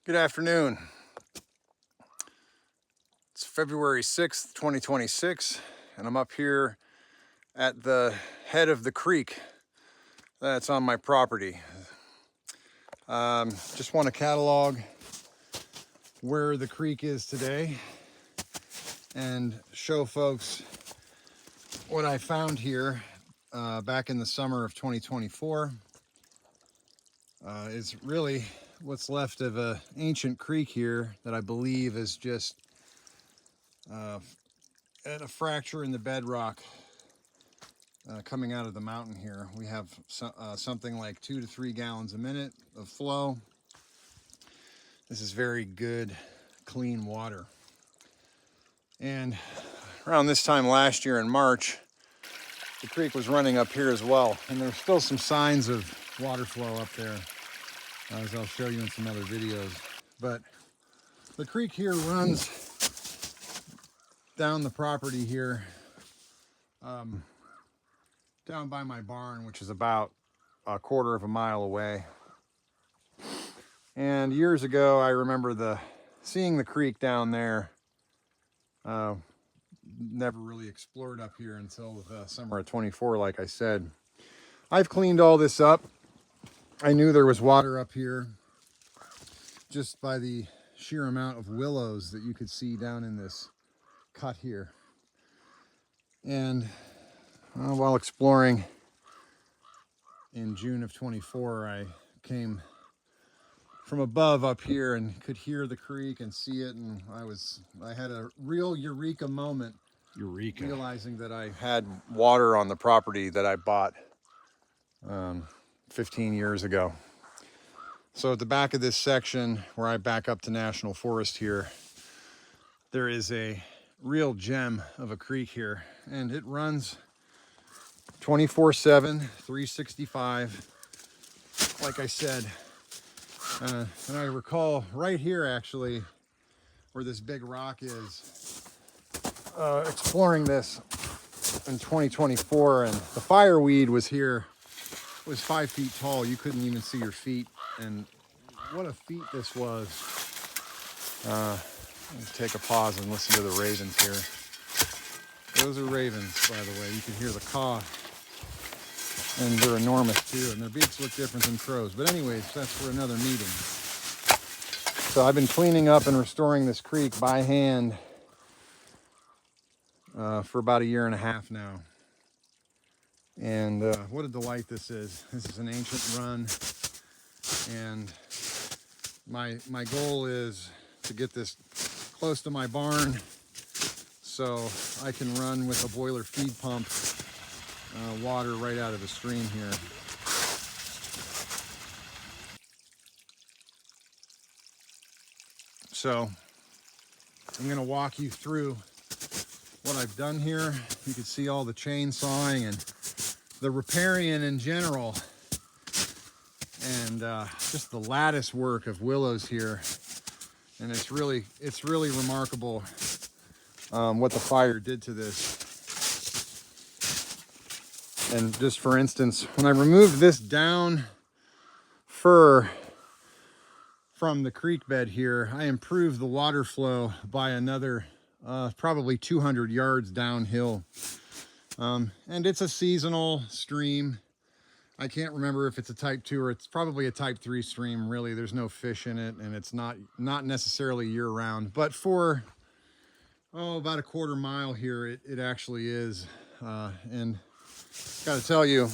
Good afternoon. It's February 6th, 2026, and I'm up here at the head of the creek that's on my property. Just want to catalog where the creek is today and show folks what I found here back in the summer of 2024. It's really what's left of an ancient creek here that I believe is just at a fracture in the bedrock coming out of the mountain here. We have something like 2 to 3 gallons a minute of flow. This is very good, clean water. And around this time last year in March, the creek was running up here as well. And there's still some signs of water flow up there, as I'll show you in some other videos. But the creek here runs down the property here, down by my barn, which is about a quarter of a mile away. And years ago, I remember seeing the creek down there. Never really explored up here until the summer of 24, like I said. I've cleaned all this up. I knew there was water up here just by the sheer amount of willows that you could see down in this cut here. And while exploring in June of 24, I came from above up here and could hear the creek and see it, and I had a real eureka moment. Realizing that I had water on the property that I bought 15 years ago. So at the back of this section where I back up to National Forest here, there is a real gem of a creek here, and it runs 24/7, 365, like I said. And I recall right here, actually, where this big rock is, exploring this in 2024, and the fireweed was here. It was 5 feet tall. You couldn't even see your feet, and what a feat this was. Let's take a pause and listen to the ravens here. Those are ravens, by the way. You can hear the caw, and they're enormous too, and their beaks look different than crows. But anyways, that's for another meeting. So I've been cleaning up and restoring this creek by hand for about 1.5 years now. And what a delight this is. This is an ancient run, and my goal is to get this close to my barn so I can run with a boiler feed pump water right out of the stream here. So I'm going to walk you through what I've done here. You can see all the chainsawing and the riparian in general, and just the lattice work of willows here. And it's really remarkable what the fire did to this. And just for instance, when I removed this down fir from the creek bed here, I improved the water flow by another probably 200 yards downhill. And it's a seasonal stream. I can't remember if it's a type 2 or it's probably a type 3 stream. Really, there's no fish in it, and it's not necessarily year-round. But for about a quarter mile here, it actually is. And got to tell you,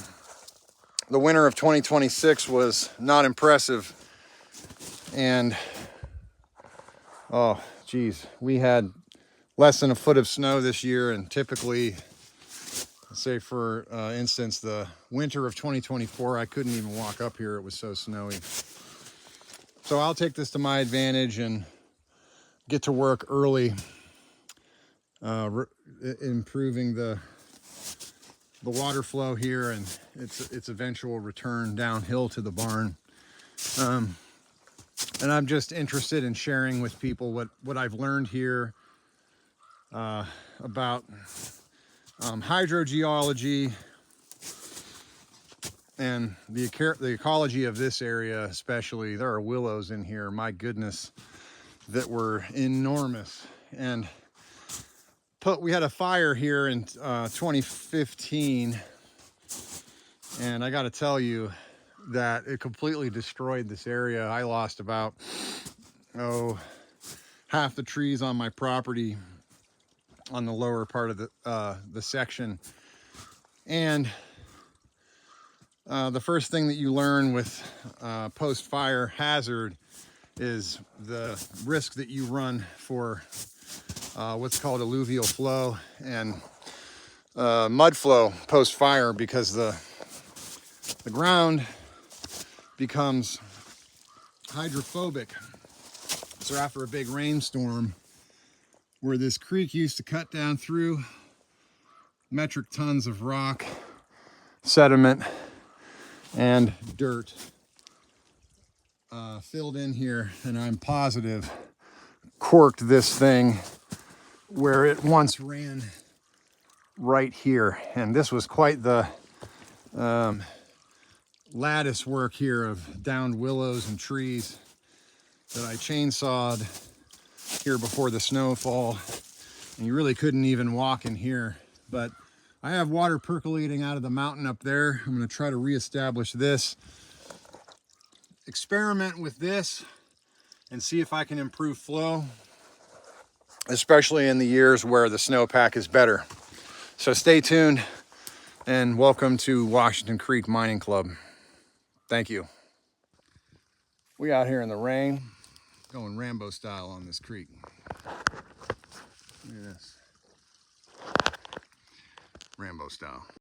the winter of 2026 was not impressive. And oh geez, we had less than a foot of snow this year, and typically, say for instance, the winter of 2024, I couldn't even walk up here. It was so snowy. So I'll take this to my advantage and get to work early, improving the water flow here and its eventual return downhill to the barn. And I'm just interested in sharing with people what I've learned here about hydrogeology, And the ecology of this area, especially, there are willows in here, my goodness, that were enormous. And we had a fire here in 2015, and I got to tell you that it completely destroyed this area. I lost about half the trees on my property on the lower part of the section. And the first thing that you learn with post-fire hazard is the risk that you run for what's called alluvial flow and mud flow post-fire, because the ground becomes hydrophobic. So after a big rainstorm, where this creek used to cut down through, metric tons of rock, sediment, and dirt filled in here, and I'm positive corked this thing where it once ran right here. And this was quite the lattice work here of downed willows and trees that I chainsawed here before the snowfall, and you really couldn't even walk in here. But I have water percolating out of the mountain up there. I'm going to try to reestablish this, experiment with this, and see if I can improve flow, especially in the years where the snowpack is better. So stay tuned, and welcome to Washington Creek Mining Club. Thank you. We out here in the rain, going Rambo style on this creek. Look at this. Rambo style.